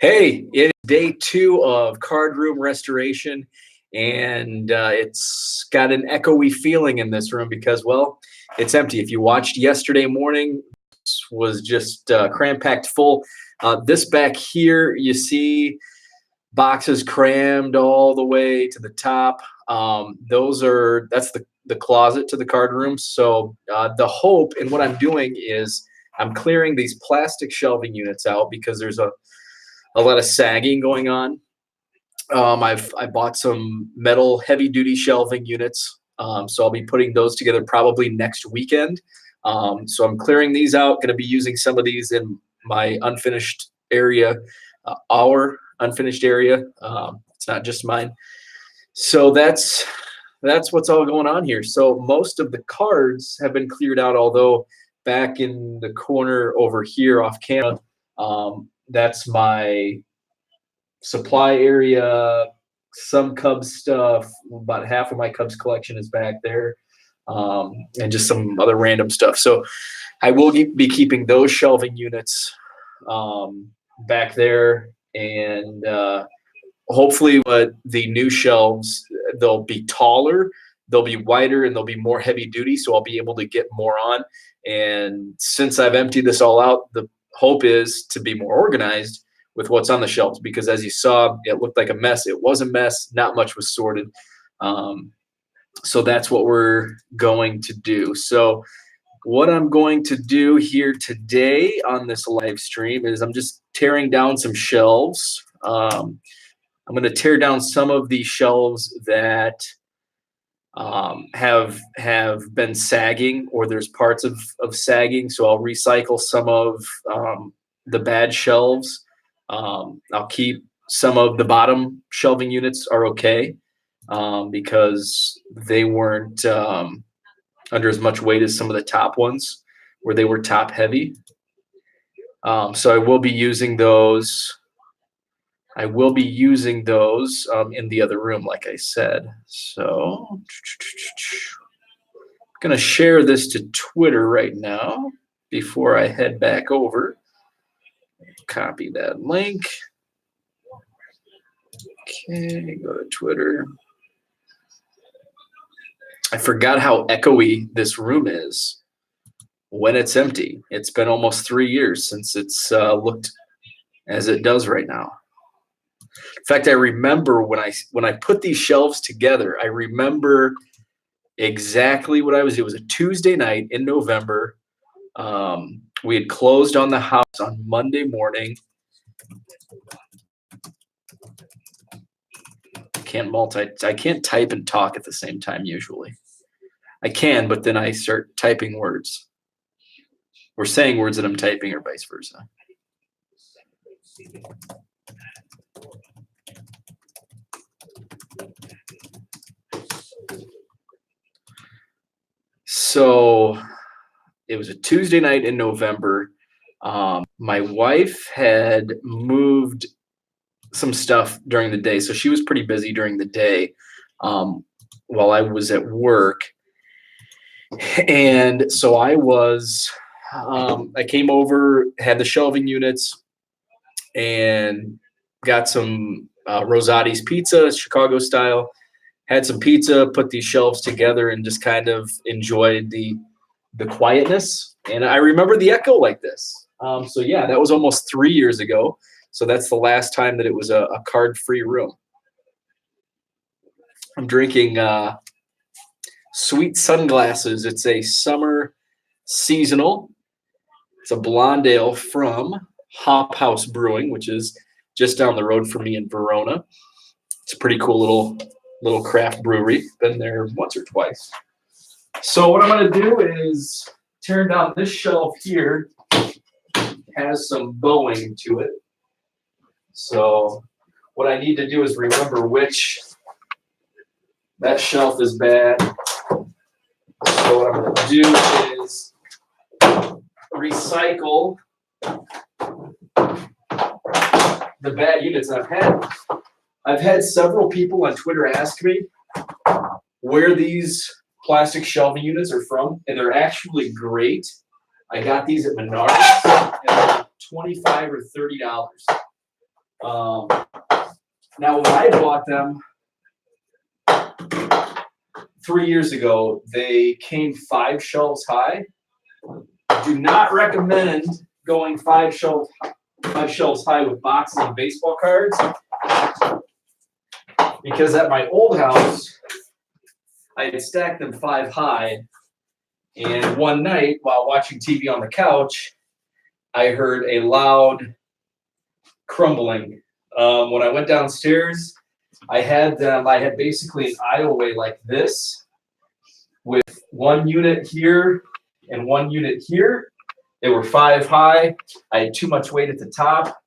Hey, it is day 2 of card room restoration, and it's got an echoey feeling in this room because, well, it's empty. If you watched yesterday morning, it was just cram-packed full. This back here, you see boxes crammed all the way to the top. That's the closet to the card room. So the hope and what I'm doing is I'm clearing these plastic shelving units out because there's a lot of sagging going on. I bought some metal heavy duty shelving units, so I'll be putting those together probably next weekend. So I'm clearing these out. Going to be using some of these in my unfinished area, our unfinished area. It's not just mine. So that's what's all going on here. So most of the cards have been cleared out, although back in the corner over here off camera, that's my supply area, some Cubs stuff. About half of my Cubs collection is back there, and just some other random stuff. So I will be keeping those shelving units back there, and hopefully the new shelves, they'll be taller, they'll be wider, and they'll be more heavy duty, so I'll be able to get more on. And since I've emptied this all out, the hope is to be more organized with what's on the shelves, because as you saw, it looked like a mess. It was a mess. Not much was sorted. So that's what we're going to do. So what I'm going to do here today on this live stream is I'm just tearing down some shelves. I'm going to tear down some of the shelves that have been sagging, or there's parts of sagging. So I'll recycle some of the bad shelves. I'll keep some of the bottom shelving units are okay, because they weren't under as much weight as some of the top ones where they were top heavy. So I will be using those. I will be using those in the other room, like I said. So I'm going to share this to Twitter right now before I head back over. Copy that link. Okay, go to Twitter. I forgot how echoey this room is when it's empty. It's been almost 3 years since it's looked as it does right now. In fact, I remember when I put these shelves together, I remember exactly what I was. It was a Tuesday night in November. We had closed on the house on Monday morning. I can't type and talk at the same time usually. I can, but then I start typing words or saying words that I'm typing, or vice versa. So it was a Tuesday night in November. My wife had moved some stuff during the day, so she was pretty busy during the day while I was at work. And so I came over, had the shelving units, and got some Rosati's pizza, Chicago style. Had some pizza, put these shelves together, and just kind of enjoyed the quietness. And I remember the echo like this. So yeah, that was almost 3 years ago. So that's the last time that it was a card-free room. I'm drinking Sweet Sunglasses. It's a summer seasonal. It's a blonde ale from Hop House Brewing, which is just down the road from me in Verona. It's a pretty cool little craft brewery. Been there once or twice. So what I'm going to do is tear down this shelf here. Has some bowing to it. So what I need to do is remember which that shelf is bad. So what I'm going to do is recycle the bad units. I've had several people on Twitter ask me where these plastic shelving units are from, and they're actually great. I got these at Menards, and they're $25 or $30. Now, when I bought them 3 years ago, they came 5 shelves high. Do not recommend going 5 shelves high with boxes of baseball cards, because at my old house, I had stacked them 5 high, and one night while watching TV on the couch, I heard a loud crumbling. When I went downstairs, I had basically an aisleway like this, with one unit here and one unit here. They were 5 high. I had too much weight at the top.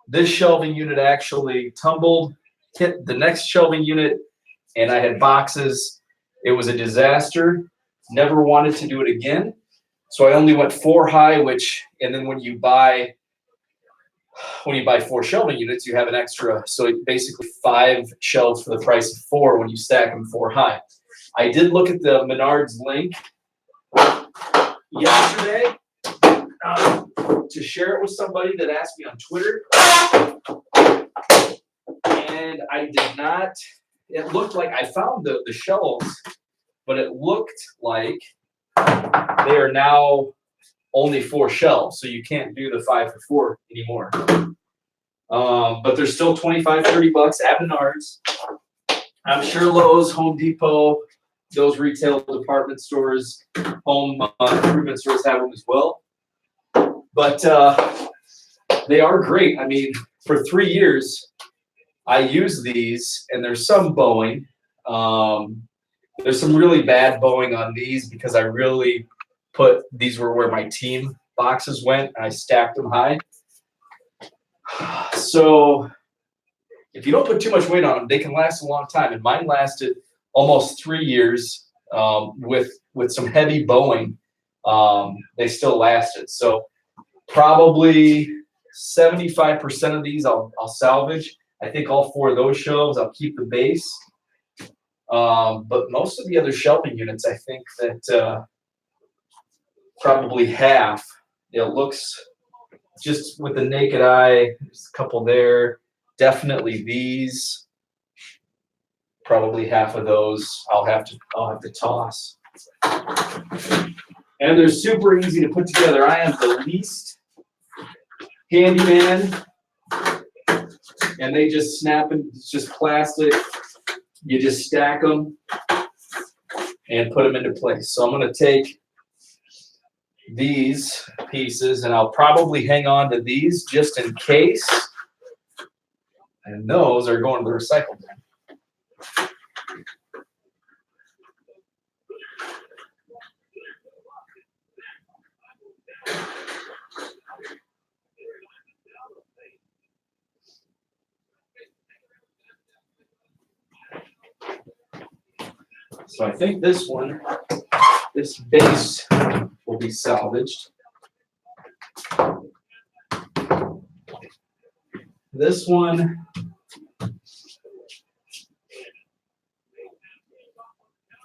This shelving unit actually tumbled, hit the next shelving unit, and I had boxes. It was a disaster. Never wanted to do it again. So I only went 4 high, and then when you buy 4 shelving units, you have an extra. So basically 5 shelves for the price of 4 when you stack them 4 high. I did look at the Menards link yesterday to share it with somebody that asked me on Twitter. And I did not. It looked like I found the shelves, but it looked like they are now only 4 shelves, so you can't do the 5 for 4 anymore. But they're still $25-$30 at Menards. I'm sure Lowe's, Home Depot, those retail department stores, home improvement stores have them as well. But they are great. I mean, for 3 years, I use these, and there's some bowing. There's some really bad bowing on these because I really these were where my team boxes went, and I stacked them high. So if you don't put too much weight on them, they can last a long time. And mine lasted almost 3 years with some heavy bowing. They still lasted. So probably 75% of these I'll salvage. I think all 4 of those shelves I'll keep the base. But most of the other shelving units, I think that probably half. It looks, just with the naked eye, there's a couple there. Definitely these. Probably half of those I'll have to toss. And they're super easy to put together. I am the least handyman, and they just snap, and it's just plastic. You just stack them and put them into place. So I'm going to take these pieces, and I'll probably hang on to these just in case. And those are going to the recycle bin. So I think this base will be salvaged. This one,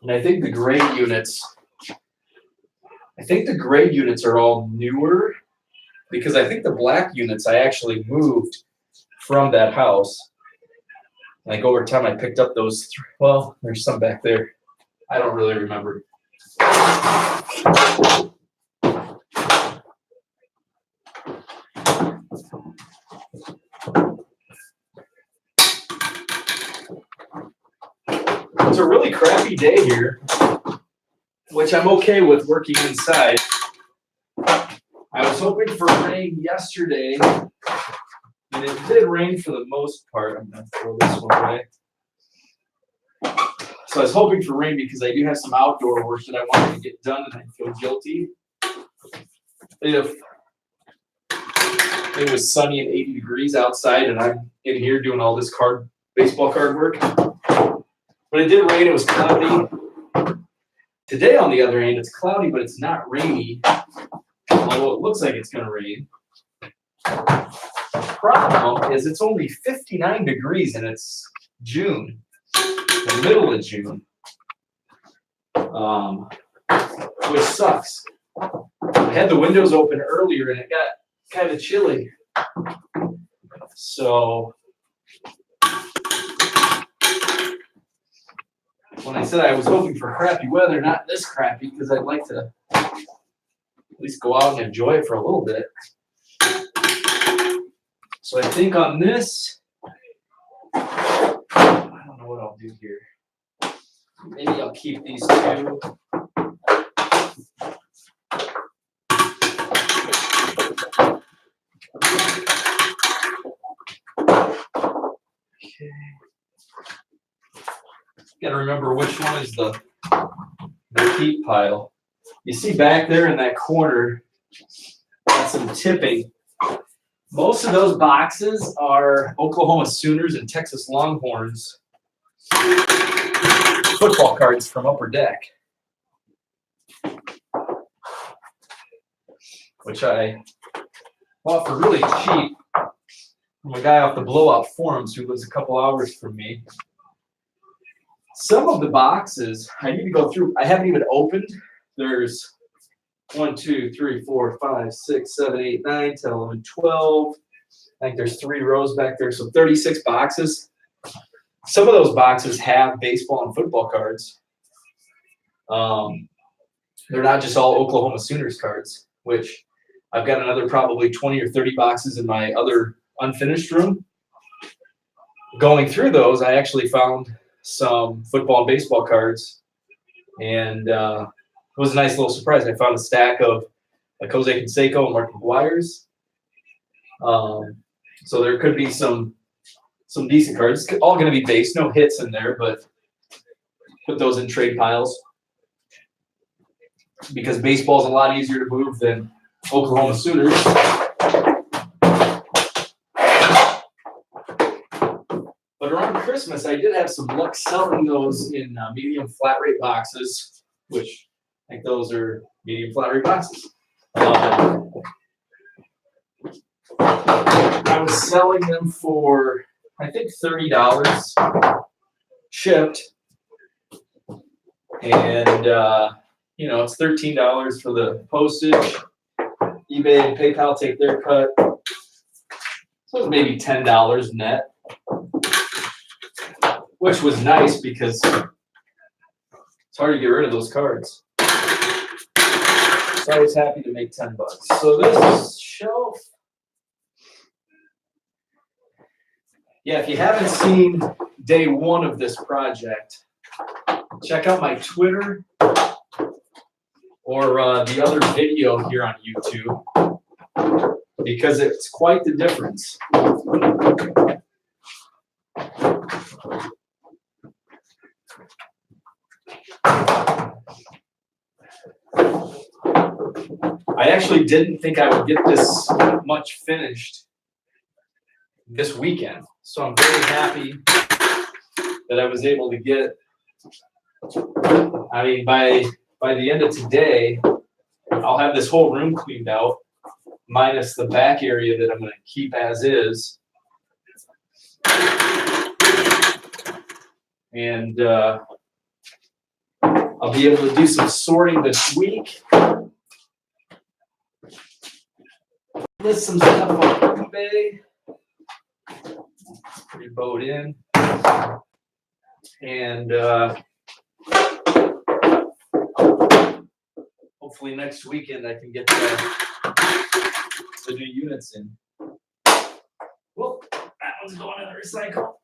and I think the gray units are all newer, because I think the black units I actually moved from that house. Like over time, I picked up those. Well, there's some back there. I don't really remember. It's a really crappy day here, which I'm okay with working inside. I was hoping for rain yesterday, and it did rain for the most part. I'm going to throw this one away. So I was hoping for rain because I do have some outdoor work that I wanted to get done, and I feel guilty if it was sunny and 80 degrees outside and I'm in here doing all this baseball card work. But it did rain. It was cloudy. Today, on the other hand, it's cloudy, but it's not rainy, although it looks like it's going to rain. The problem is it's only 59 degrees and it's June. The middle of June, which sucks. I had the windows open earlier and it got kind of chilly. So when I said I was hoping for crappy weather, not this crappy, because I'd like to at least go out and enjoy it for a little bit. So I think on this, I don't know what I'll do here. Maybe I'll keep these two. Okay. Got to remember which one is the heat pile. You see back there in that corner, got some tipping. Most of those boxes are Oklahoma Sooners and Texas Longhorns football cards from Upper Deck, which I bought for really cheap from a guy off the Blowout Forums who lives a couple hours from me. Some of the boxes I need to go through. I haven't even opened. There's 1, 2, 3, 4, 5, 6, 7, 8, 9, 10, 11, 12. I think there's 3 rows back there, so 36 boxes. Some of those boxes have baseball and football cards. They're not just all Oklahoma Sooners cards, which I've got another probably 20 or 30 boxes in my other unfinished room. Going through those, I actually found some football and baseball cards, and it was a nice little surprise. I found a stack of like Jose Canseco and Mark McGuire's. So there could be some decent cards. It's all going to be base, no hits in there, but put those in trade piles because baseball is a lot easier to move than Oklahoma Sooners. But around Christmas, I did have some luck selling those in medium flat rate boxes, which I think those are medium flat rate boxes. I was selling them for, I think, $30 shipped. And, it's $13 for the postage. eBay and PayPal take their cut. So it was maybe $10 net, which was nice because it's hard to get rid of those cards. So I was happy to make $10. So this shelf, yeah, if you haven't seen day 1 of this project, check out my Twitter or the other video here on YouTube because it's quite the difference. I actually didn't think I would get this much finished this weekend. So I'm very happy that I was able to get, I mean, by the end of today, I'll have this whole room cleaned out, minus the back area that I'm going to keep as is. And I'll be able to do some sorting this week. List some stuff on eBay. Pretty bowed in. And hopefully next weekend I can get the new units in. Well, that one's going in the recycle.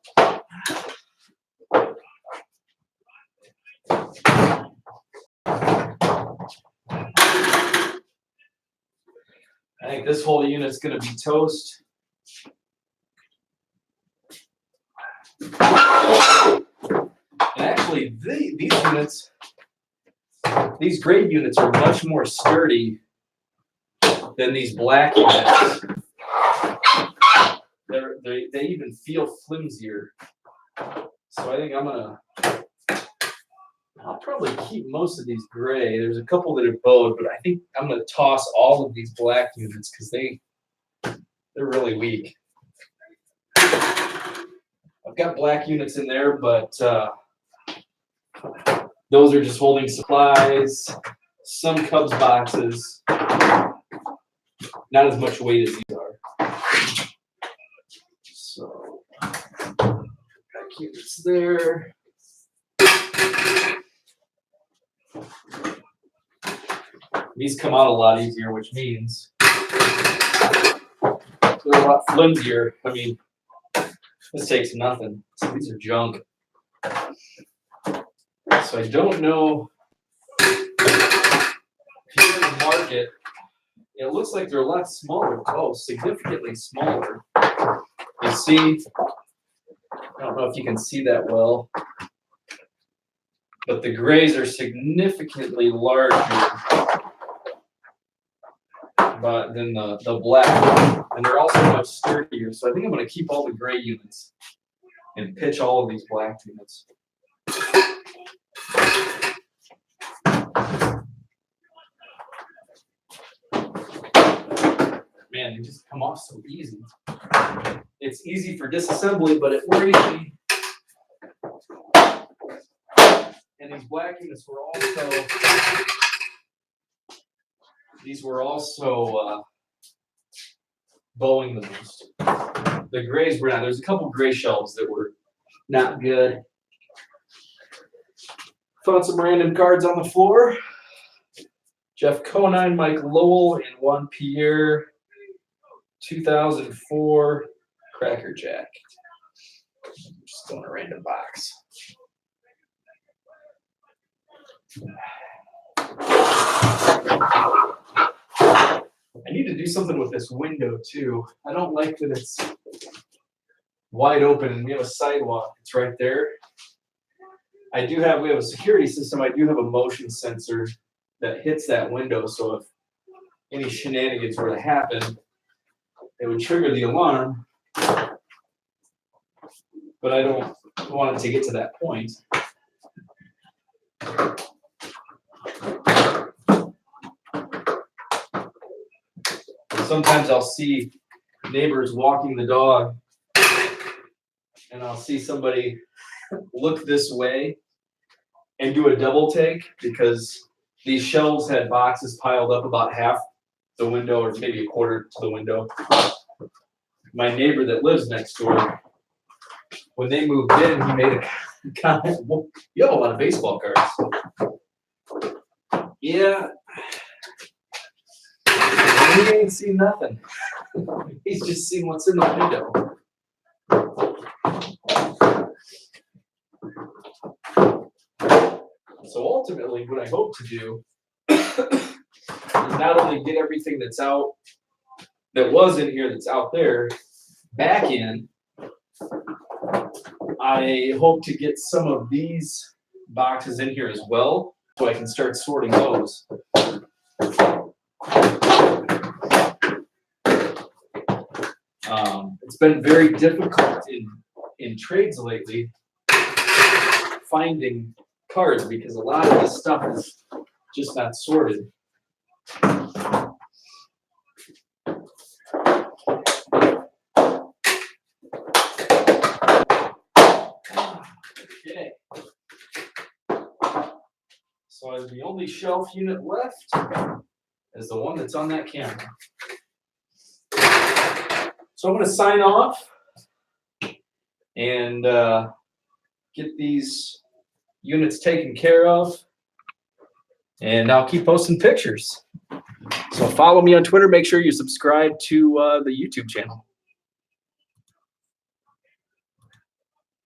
I think this whole unit's going to be toast. And actually, these units, these gray units are much more sturdy than these black units. They even feel flimsier. So I think I'll probably keep most of these gray. There's a couple that are bowed, but I think I'm going to toss all of these black units because they're really weak. I've got black units in there, but those are just holding supplies, some Cubs boxes, not as much weight as these are. units there. These come out a lot easier, which means they're a lot flimsier. I mean, this takes nothing. So these are junk. So I don't know if you're in the market. It looks like they're a lot smaller. Oh, significantly smaller. You see, I don't know if you can see that well, but the grays are significantly larger than the black, and they're also much sturdier. So I think I'm going to keep all the gray units and pitch all of these black units. Man, they just come off so easy. It's easy for disassembly, but it worries me. And these black units were also bowing the most. The grays were not. There's a couple gray shelves that were not good. Found some random cards on the floor. Jeff Conine, Mike Lowell, and Juan Pierre, 2004 Cracker Jack. Just throwing a random box. I need to do something with this window too. I don't like that it's wide open and we have a sidewalk. It's right there. We have a security system. I do have a motion sensor that hits that window. So if any shenanigans were to happen, it would trigger the alarm. But I don't want it to get to that point. Sometimes I'll see neighbors walking the dog, and I'll see somebody look this way and do a double take because these shelves had boxes piled up about half the window or maybe a quarter to the window. My neighbor that lives next door, when they moved in, he made a comment, well, you have a lot of baseball cards. Yeah. He ain't seen nothing. He's just seen what's in the window. So ultimately, what I hope to do is not only get everything that's out, that was in here, that's out there, back in. I hope to get some of these boxes in here as well, so I can start sorting those. It's been very difficult in trades lately finding cards because a lot of this stuff is just not sorted. Okay. So the only shelf unit left is the one that's on that camera. So I'm going to sign off and get these units taken care of, and I'll keep posting pictures. So follow me on Twitter. Make sure you subscribe to the YouTube channel.